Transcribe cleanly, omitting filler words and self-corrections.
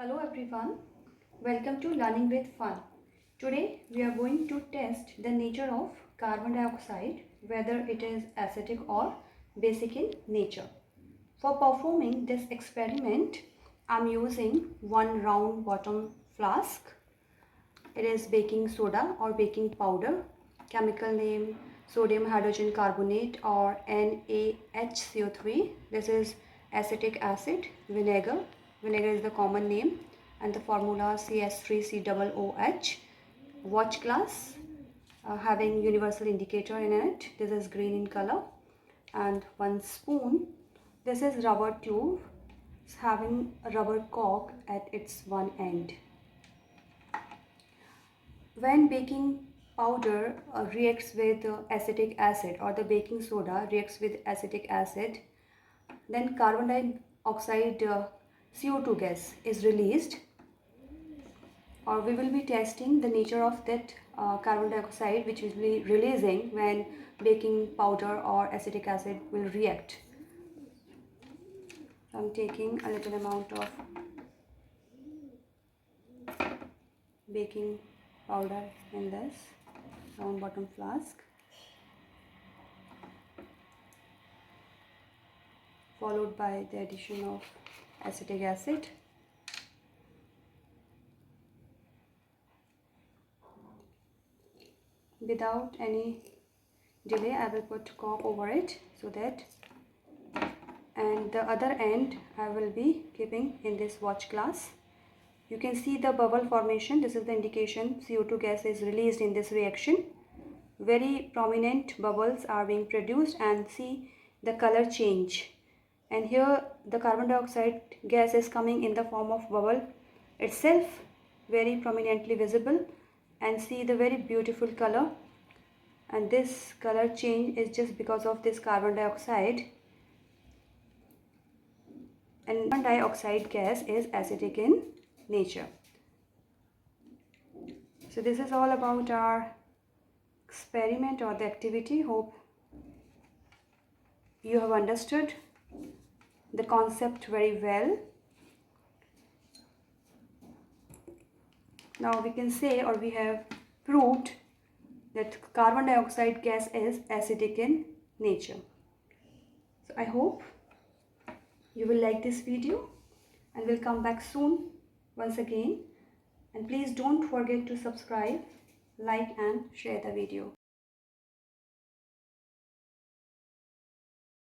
Hello everyone, welcome to Learning with Fun. Today we are going to test the nature of carbon dioxide, whether it is acidic or basic in nature. For performing this experiment, I am using one round bottom flask. It is baking soda or baking powder, chemical name sodium hydrogen carbonate or NaHCO3. This is acetic acid, vinegar is the common name, and the formula CS3COOH. Watch glass having universal indicator in it. This is green in color. And one spoon. This is rubber tube having a rubber cork at its one end. When baking powder reacts with acetic acid, or the baking soda reacts with acetic acid, then carbon dioxide CO2 gas is released, or we will be testing the nature of that carbon dioxide which will be releasing when baking powder or acetic acid will react. So I'm taking a little amount of baking powder in this round bottom flask, followed by the addition of acetic acid. Without any delay, I will put cork over it so that, and the other end I will be keeping in this watch glass. You can see the bubble formation. This is the indication CO2 gas is released in this reaction. Very prominent bubbles are being produced, and see the color change. And here the carbon dioxide gas is coming in the form of bubble itself, very prominently visible, and see the very beautiful color. And this color change is just because of this carbon dioxide. And carbon dioxide gas is acidic in nature. So this is all about our experiment or the activity. Hope you have understood the concept very well. Now we can say, or we have proved, that carbon dioxide gas is acidic in nature. So I hope you will like this video, and will come back soon once again. And please don't forget to subscribe, like and share the video.